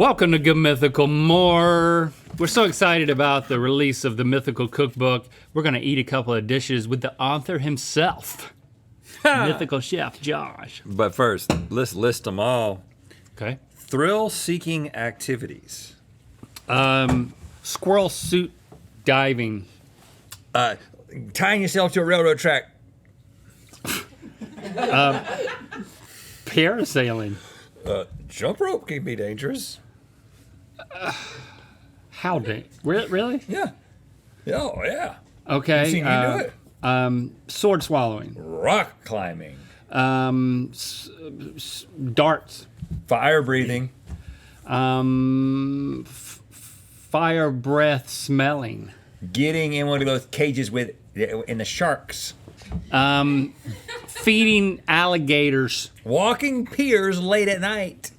Welcome to Good Mythical More. We're so excited about the release of the Mythical Cookbook. We're gonna eat a couple of dishes with the author himself, Mythical Chef Josh. But first, let's list them all. Okay. Thrill-seeking activities. Squirrel suit diving. Tying yourself to a railroad track. Parasailing. Jump rope can be dangerous. How really? Yeah. Oh, yeah. Okay. I've seen you do it. Sword swallowing. Rock climbing. Darts. Fire breathing. Fire breath smelling. Getting in one of those cages in the sharks. Feeding alligators. Walking piers late at night.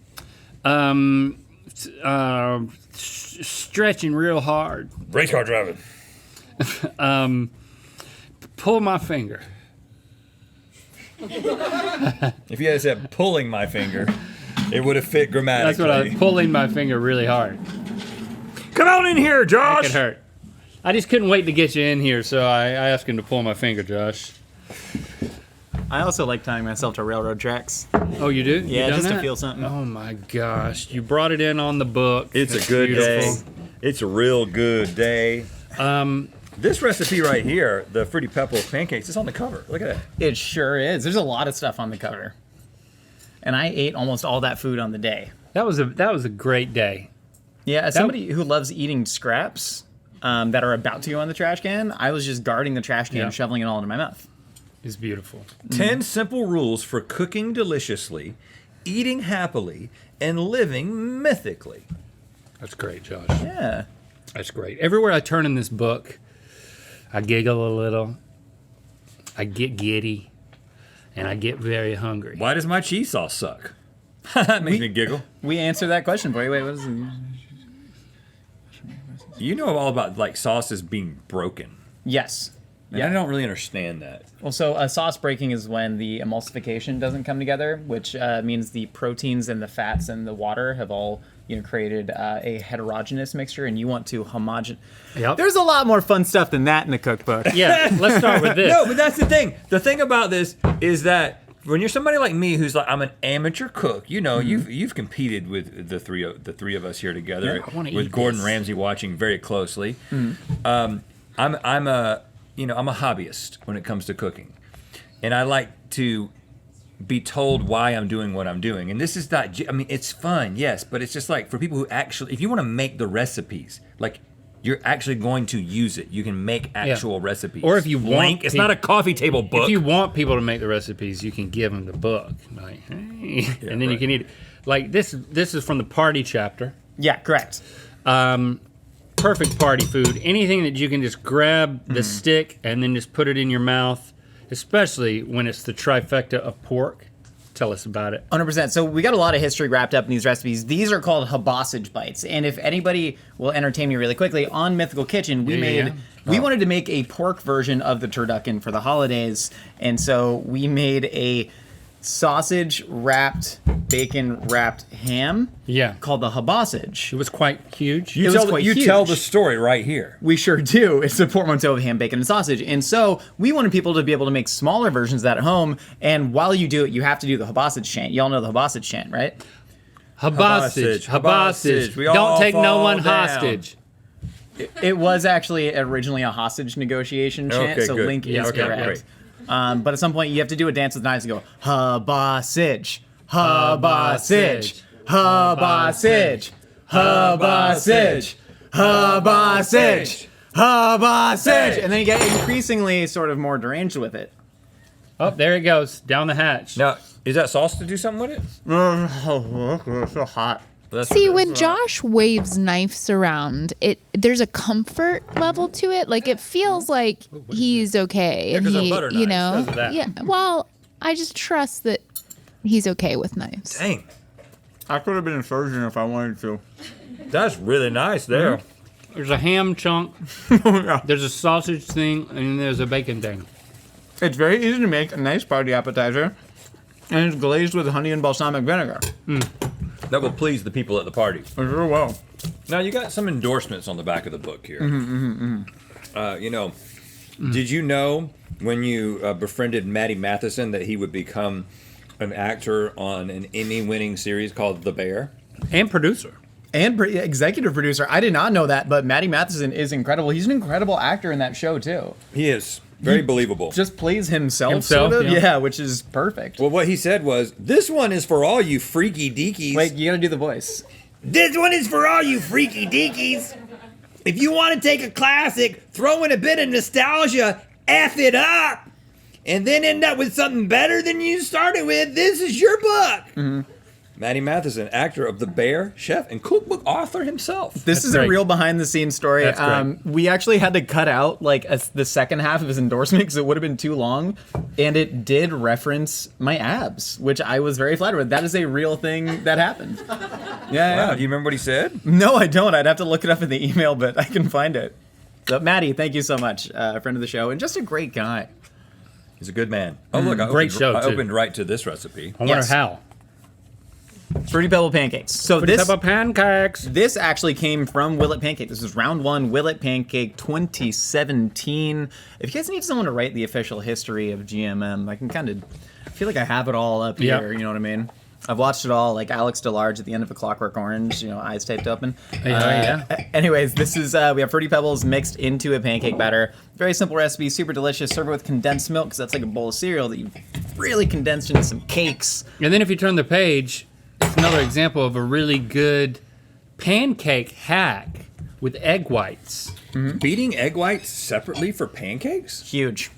Stretching real hard. Race car driving. Pull my finger. If you had said pulling my finger, it would have fit grammatically. That's what I was pulling my finger really hard. Come on in here, Josh. That could hurt. I just couldn't wait to get you in here, so I asked him to pull my finger, Josh. I also like tying myself to railroad tracks. Oh, you do? Yeah, just that? to feel something. Oh my gosh, you brought it in on the book. It's That's a good beautiful. day. It's a real good day. This recipe right here, the Fruity Pebble pancakes, it's on the cover. Look at that. It sure is. There's a lot of stuff on the cover. And I ate almost all that food on the day. That was a great day. Yeah, as somebody who loves eating scraps that are about to go in the trash can, I was just guarding the trash can and shoveling it all into my mouth. It's beautiful. 10 simple rules for cooking deliciously, eating happily, and living mythically. That's great, Josh. Yeah. That's great. Everywhere I turn in this book, I giggle a little, I get giddy, and I get very hungry. Why does my cheese sauce suck? That makes me giggle. We answered that question for you. Wait, what is it? You know all about like sauces being broken. Yes. And I don't really understand that. Well, so a sauce breaking is when the emulsification doesn't come together, which means the proteins and the fats and the water have all created a heterogeneous mixture, and you want to homogen. Yep. There's a lot more fun stuff than that in the cookbook. Yeah, let's start with this. No, but that's the thing. The thing about this is that when you're somebody like me who's like, I'm an amateur cook, you've competed with the three of us here together, Yeah, I wanna with eat Gordon this. Ramsay watching very closely. I'm a hobbyist when it comes to cooking, and I like to be told why I'm doing what I'm doing. And this is not, it's fun, yes, but it's just like for people who actually, if you want to make the recipes, like you're actually going to use it. You can make actual recipes. Or if you want, it's not a coffee table book. If you want people to make the recipes, you can give them the book, like, hey, and then you can eat it. Like this is from the party chapter. Yeah, correct. Perfect party food. Anything that you can just grab the stick and then just put it in your mouth, especially when it's the trifecta of pork. Tell us about it. 100%. So we got a lot of history wrapped up in these recipes. These are called hibassage bites. And if anybody will entertain me really quickly, on Mythical Kitchen, we wanted to make a pork version of the turducken for the holidays. And so we made a sausage wrapped, bacon wrapped ham called the hibassage. It was quite huge. You tell the story right here. We sure do. It's a portmanteau of ham, bacon, and sausage. And so we wanted people to be able to make smaller versions of that at home. And while you do it, you have to do the hibassage chant. Y'all know the hibassage chant, right? Hibassage. We all Don't take no fall one down. hostage. It was actually originally a hostage negotiation chant, Okay, so good. Link is Okay, correct. great. But at some point, you have to do a dance with knives and go, hibassage, hibassage, hibassage, hibassage, hibassage, hibassage. And then you get increasingly sort of more deranged with it. Oh, there it goes, down the hatch. Now, is that sauce to do something with it? It's so hot. See, when Josh waves knives around, there's a comfort level to it. Like it feels like he's okay, and 'cause they're he, butter you knives, know, because of that. yeah. Well, I just trust that he's okay with knives. Dang, I could have been a surgeon if I wanted to. that's really nice there. There's a ham chunk, there's a sausage thing, and there's a bacon thing. It's very easy to make a nice party appetizer, and it's glazed with honey and balsamic vinegar. that will please the people at the party. Sure will. Now you got some endorsements on the back of the book here. You know, did you know when you befriended Matty Matheson that he would become an actor on an Emmy-winning series called The Bear? And producer. And executive producer. I did not know that, but Matty Matheson is incredible. He's an incredible actor in that show, too. He is. Very believable. Just plays himself sort of? Yeah. Yeah, which is perfect. Well, what he said was, this one is for all you freaky deakies. Wait, you gotta do the voice. This one is for all you freaky deakies. If you want to take a classic, throw in a bit of nostalgia, F it up, and then end up with something better than you started with, this is your book. Matty Matheson, actor of The Bear, chef, and cookbook author himself. This is great. a real behind-the-scenes story. That's great. We actually had to cut out like the second half of his endorsement because it would have been too long, and it did reference my abs, which I was very flattered with. That is a real thing that happened. Yeah. Wow, do you remember what he said? No, I don't. I'd have to look it up in the email, but I can find it. So, Maddie, thank you so much, friend of the show, and just a great guy. He's a good man. Oh, look, I Great opened, show, I too. opened right to this recipe. I wonder Yes. how. Fruity Pebble pancakes. So Fruity this Pebble pancakes. this actually came from Willet Pancake. This is round 1, Willet Pancake 2017. If you guys need someone to write the official history of GMM, I can kind of feel like I have it all up Yeah. here. You know what I mean? I've watched it all, like Alex DeLarge at the end of A Clockwork Orange, you know, eyes taped open. Yeah. Anyways, this is, we have Fruity Pebbles mixed into a pancake batter. Very simple recipe, super delicious. Serve it with condensed milk, because that's like a bowl of cereal that you've really condensed into some cakes. And then if you turn the page, it's another example of a really good pancake hack with egg whites. Beating egg whites separately for pancakes? Huge.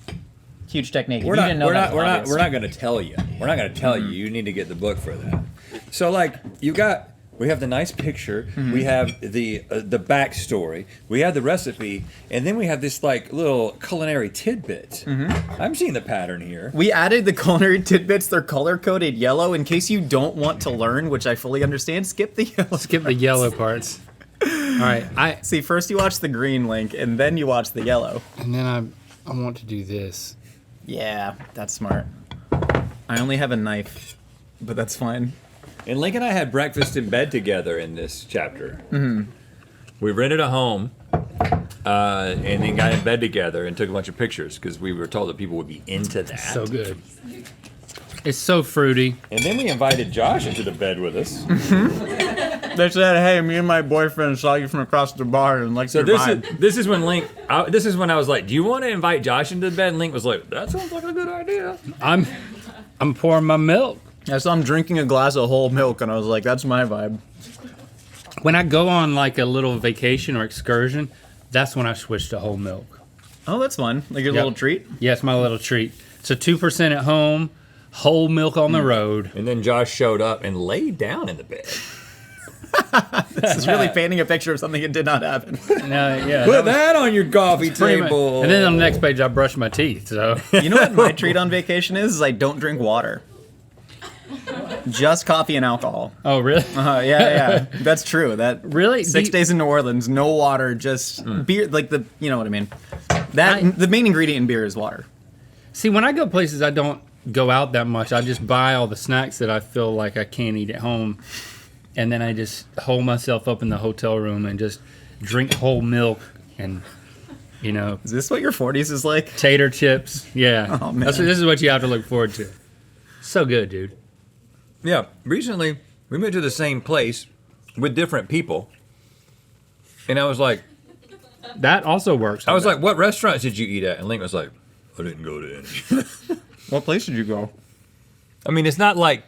Huge technique. If We're you not. didn't know We're that, not. We're not. obvious. We're not going to tell you. We're not going to tell you. You need to get the book for that. So, like, you got. We have the nice picture. We have the backstory. We have the recipe, and then we have this like little culinary tidbit. I'm seeing the pattern here. We added the culinary tidbits. They're color-coded yellow in case you don't want to learn, which I fully understand. Skip the yellow. Skip the yellow parts. All right, See, first you watch the green link, and then you watch the yellow. and then I want to do this. Yeah, that's smart. I only have a knife, but that's fine. And Link and I had breakfast in bed together in this chapter. We rented a home, and then got in bed together and took a bunch of pictures because we were told that people would be into that. So good. It's so fruity. And then we invited Josh into the bed with us. They said, "Hey, me and my boyfriend saw you from across the bar and like So your this vibe." is when Link. This is when I was like, "Do you want to invite Josh into the bed?" And Link was like, "That sounds like a good idea." I'm pouring my milk. I saw him drinking a glass of whole milk, and I was like, "That's my vibe." When I go on like a little vacation or excursion, that's when I switch to whole milk. Oh, that's fun. Like your Yep. little treat. Yeah, it's my little treat. So 2% at home, whole milk on the road. And then Josh showed up and laid down in the bed. This is really painting a picture of something that did not happen. Yeah. Put that on your coffee Pretty much. table. And then on the next page, I brush my teeth. So You know what my treat on vacation is? I don't drink water. Just coffee and alcohol. oh really? Yeah. That's true. That Really? 6 days in New Orleans, no water, just beer. Like you know what I mean. The main ingredient in beer is water. See, when I go places, I don't go out that much. I just buy all the snacks that I feel like I can't eat at home, and then I just hole myself up in the hotel room and just drink whole milk and, you know, Is this what your 40s is like? tater chips. Yeah, Oh, man. this is what you have to look forward to. So good, dude. Yeah, recently we went to the same place with different people, and I was like, That also works. I was like, "What restaurants did you eat at?" And Link was like, "I didn't go to any." What place did you go? I mean, it's not like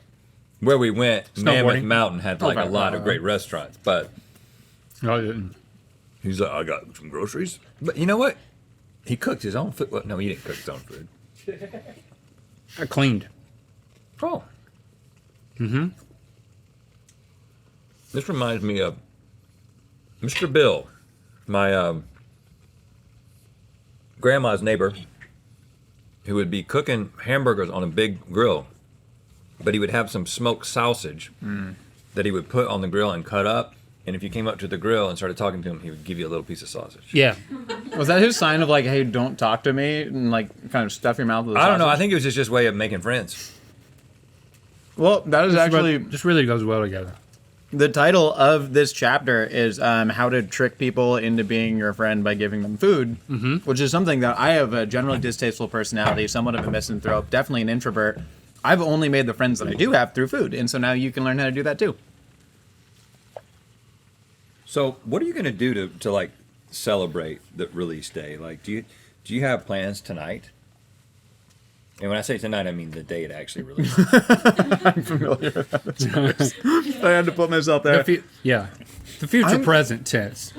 where we went, Mammoth Snowboarding. Mountain had like a right, lot right, of great restaurants, but No, I didn't. he's like, "I got some groceries." But you know what? He cooked his own food. Well, no, he didn't cook his own food. I cleaned. Oh. Mm-hmm. This reminds me of Mr. Bill, my grandma's neighbor, who would be cooking hamburgers on a big grill, but he would have some smoked sausage that he would put on the grill and cut up. And if you came up to the grill and started talking to him, he would give you a little piece of sausage. Yeah. Was that his sign of like, "Hey, don't talk to me," and like kind of stuff your mouth with? I don't know. I sausage? think it was just a way of making friends. Well, that is actually just really goes well together. The title of this chapter is how to trick people into being your friend by giving them food, which is something that I have a generally distasteful personality, somewhat of a misanthrope, definitely an introvert. I've only made the friends that I do have through food, and so now you can learn how to do that too. So, what are you going to do to like celebrate the release day? Like, do you have plans tonight? And when I say tonight, I mean the day it actually releases. I'm familiar with that. I had to put myself there. The future present tense.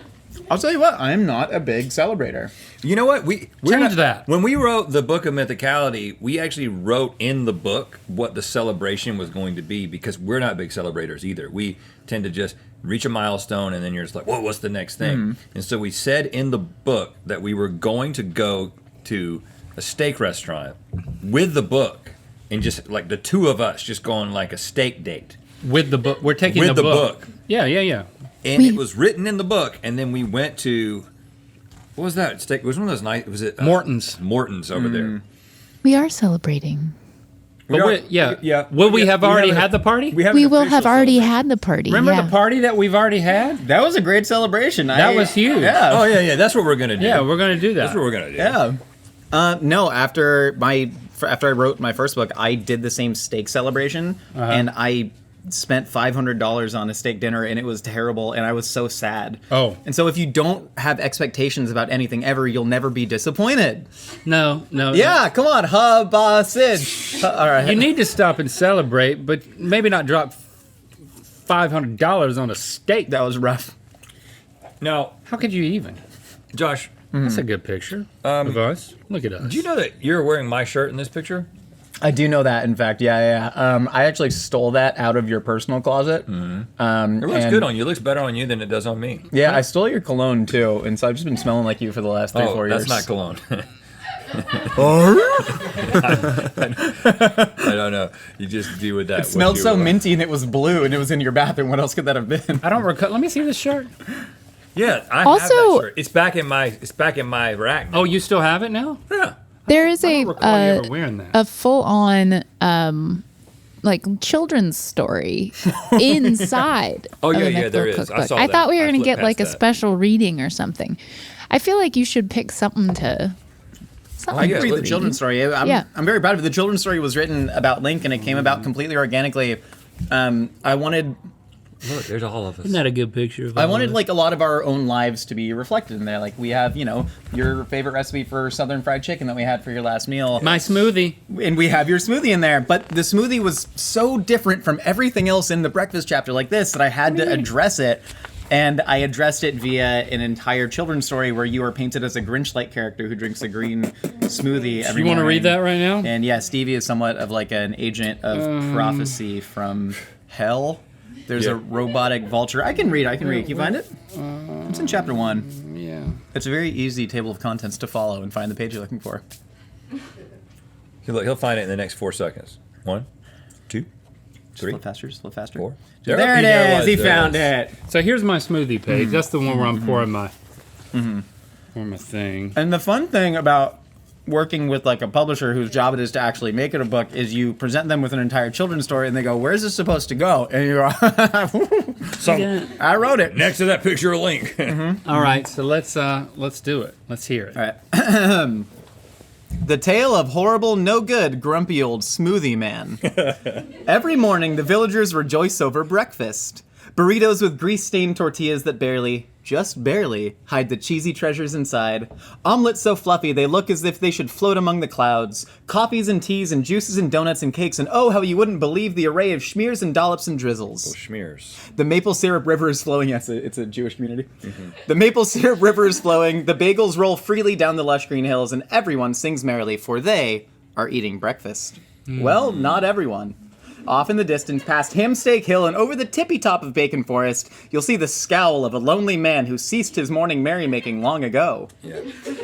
I'll tell you what, I'm not a big celebrator. You know what? Change that. When we wrote the Book of Mythicality, we actually wrote in the book what the celebration was going to be because we're not big celebrators either. We tend to just reach a milestone and then you're just like, whoa, what's the next thing? And so we said in the book that we were going to go to a steak restaurant with the book and just like the two of us just go on like a steak date. With the book. We're taking With the the book. book. Yeah. And it was written in the book, and then we went to what was that steak? It was one of those nice. Was it Morton's. Morton's over there. We are celebrating. But Will we have already had the party? We will have already had the party. Remember the party that we've already had? That was a great celebration. That was huge. Yeah. Oh yeah. That's what we're gonna do. Yeah, we're going to do that. That's what we're gonna do. Yeah. No, after I wrote my first book, I did the same steak celebration, and I spent $500 on a steak dinner, and it was terrible, and I was so sad. Oh. And so if you don't have expectations about anything ever, you'll never be disappointed. No. Yeah, come on, Sid. All right. You need to stop and celebrate, but maybe not drop $500 on a steak. That was rough. Now, How could you even? Josh, That's a good picture of us. Look at us. do you know that you're wearing my shirt in this picture? I do know that, in fact. Yeah. I actually stole that out of your personal closet. It looks good on you. It looks better on you than it does on me. Yeah, I stole your cologne, too, and so I've just been smelling like you for the last 3-4 years. That's not cologne. I don't know. You just deal with that. It smelled so minty, and it was blue, and it was in your bathroom. What else could that have been? I don't recall. Let me see this shirt. Yeah, I have Also- that shirt. It's back in my rack. Oh, you still have it now? Yeah. There is I don't recall you ever wearing that. a full-on like children's story inside. Oh, of yeah, the yeah, there Mythical is. I Cookbook. saw I that. thought we were I going to flipped get like a past that. special reading or something. I feel like you should pick something to. I yeah, can read the read. children's story. I'm very proud of it. The children's story was written about Link, and it came about completely organically. I wanted Look, there's all of us. Isn't that a good picture? Of I all wanted of us? like a lot of our own lives to be reflected in there. Like we have, your favorite recipe for Southern fried chicken that we had for your last meal. my smoothie. And we have your smoothie in there, but the smoothie was so different from everything else in the breakfast chapter like this that I had to address it. And I addressed it via an entire children's story where you are painted as a Grinch-like character who drinks a green smoothie every You want to morning. read that right now? And yeah, Stevie is somewhat of like an agent of prophecy from hell. There's a robotic vulture. I can read. Can you find it? It's in chapter 1. Yeah. It's a very easy table of contents to follow and find the page you're looking for. He'll find it in the next 4 seconds. 1, 2, 3, Just a little faster. 4. There it is. He found it. So here's my smoothie page. That's the one where I'm pouring my my thing. And the fun thing about working with like a publisher whose job it is to actually make it a book is you present them with an entire children's story and they go, "Where's this supposed to go?" And you're So I wrote it. next to that picture of Link. All right, so let's do it. Let's hear it. All right. The tale of horrible, no good, grumpy old smoothie man. Every morning, the villagers rejoice over breakfast. Burritos with grease-stained tortillas that barely, just barely, hide the cheesy treasures inside. Omelets so fluffy they look as if they should float among the clouds. Coffees and teas and juices and donuts and cakes, and oh, how you wouldn't believe the array of schmears and dollops and drizzles. Schmears. The maple syrup river is flowing. Yes, it's a Jewish community. The maple syrup river is flowing. The bagels roll freely down the lush green hills, and everyone sings merrily, for they are eating breakfast. Well, not everyone. Off in the distance, past Hamsteak Hill and over the tippy top of Bacon Forest, you'll see the scowl of a lonely man who ceased his morning merrymaking long ago. Yeah.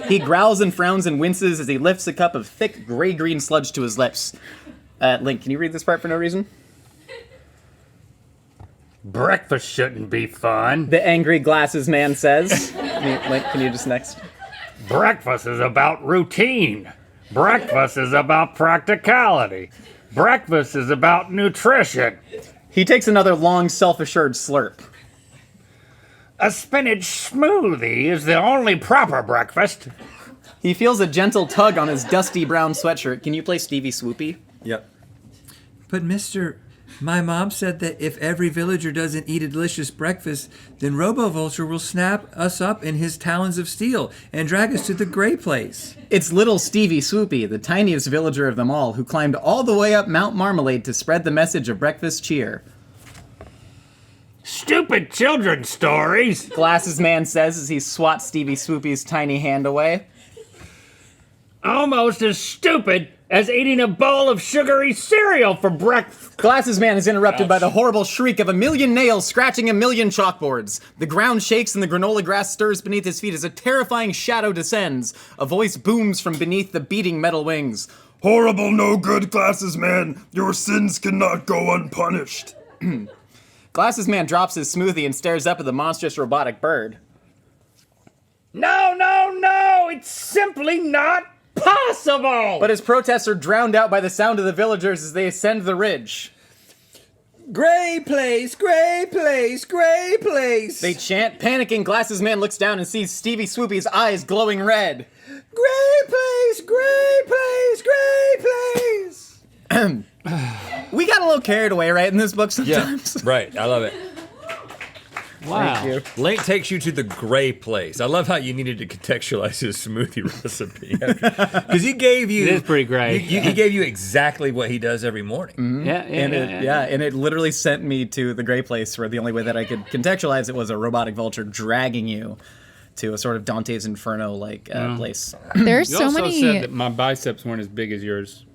He growls and frowns and winces as he lifts a cup of thick gray-green sludge to his lips. Link, can you read this part for no reason? Breakfast shouldn't be fun. The angry glasses man says. Link, can you just next? Breakfast is about routine. Breakfast is about practicality. Breakfast is about nutrition. He takes another long, self-assured slurp. A spinach smoothie is the only proper breakfast. He feels a gentle tug on his dusty brown sweatshirt. Can you play Stevie Swoopy? Yep. But mister, my mom said that if every villager doesn't eat a delicious breakfast, then RoboVulture will snap us up in his talons of steel and drag us to the gray place. It's little Stevie Swoopy, the tiniest villager of them all, who climbed all the way up Mount Marmalade to spread the message of breakfast cheer. Stupid children's stories. Glasses Man says as he swats Stevie Swoopy's tiny hand away. Almost as stupid as eating a bowl of sugary cereal for breakfast. Glasses Man is interrupted by the horrible shriek of a million nails scratching a million chalkboards. The ground shakes and the granola grass stirs beneath his feet as a terrifying shadow descends. A voice booms from beneath the beating metal wings. Horrible, no good, Glasses Man. Your sins cannot go unpunished. Glasses Man drops his smoothie and stares up at the monstrous robotic bird. No, no, no! It's simply not possible! But his protests are drowned out by the sound of the villagers as they ascend the ridge. Gray place, gray place, gray place. They chant, panicking. Glasses Man looks down and sees Stevie Swoopy's eyes glowing red. Gray place, gray place, gray place. We got a little carried away, right, in this book sometimes? Yeah, right. I love it. Wow. Thank you. Link takes you to the gray place. I love how you needed to contextualize his smoothie recipe. Because he gave you... It is pretty gray. He gave you exactly what he does every morning. Mm-hmm. Yeah, And it literally sent me to the gray place where the only way that I could contextualize it was a robotic vulture dragging you to a sort of Dante's Inferno-like place. There's You so also many. said that my biceps weren't as big as yours.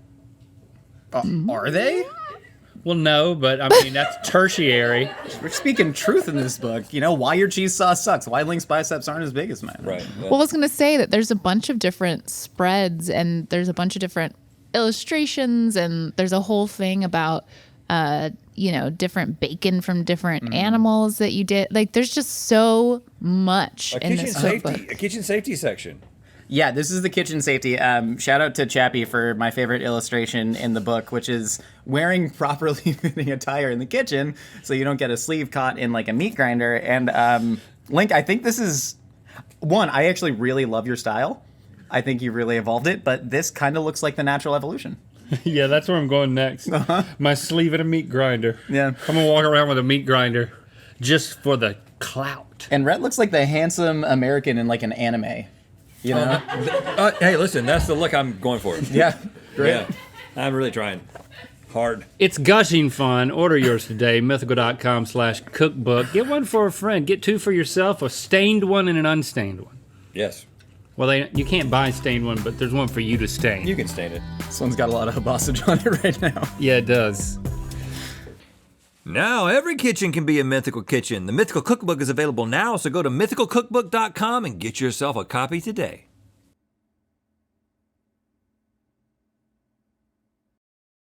Are they? Well, no, but I mean, that's tertiary. We're speaking truth in this book. You know, why your cheese sauce sucks. Why Link's biceps aren't as big as mine. Right. Well, I was going to say that there's a bunch of different spreads and there's a bunch of different illustrations and there's a whole thing about, different bacon from different animals that you did. Like, there's just so much in this cookbook. A kitchen safety section. Yeah, this is the kitchen safety. Shout out to Chappie for my favorite illustration in the book, which is wearing properly fitting attire in the kitchen so you don't get a sleeve caught in like a meat grinder. And Link, I think this is one. I actually really love your style. I think you really evolved it, but this kind of looks like the natural evolution. Yeah, that's where I'm going next. My sleeve and a meat grinder. Yeah. I'm gonna walk around with a meat grinder just for the clout. And Rhett looks like the handsome American in like an anime. You know? Hey, listen, that's the look I'm going for. Yeah. Great. Yeah, I'm really trying hard. It's gushing fun. Order yours today, mythical.com/cookbook. Get one for a friend. Get two for yourself, a stained one and an unstained one. Yes. Well, you can't buy a stained one, but there's one for you to stain. You can stain it. This one's got a lot of hibassage on it right now. Yeah, it does. Now every kitchen can be a mythical kitchen. The Mythical Cookbook is available now, so go to mythicalcookbook.com and get yourself a copy today.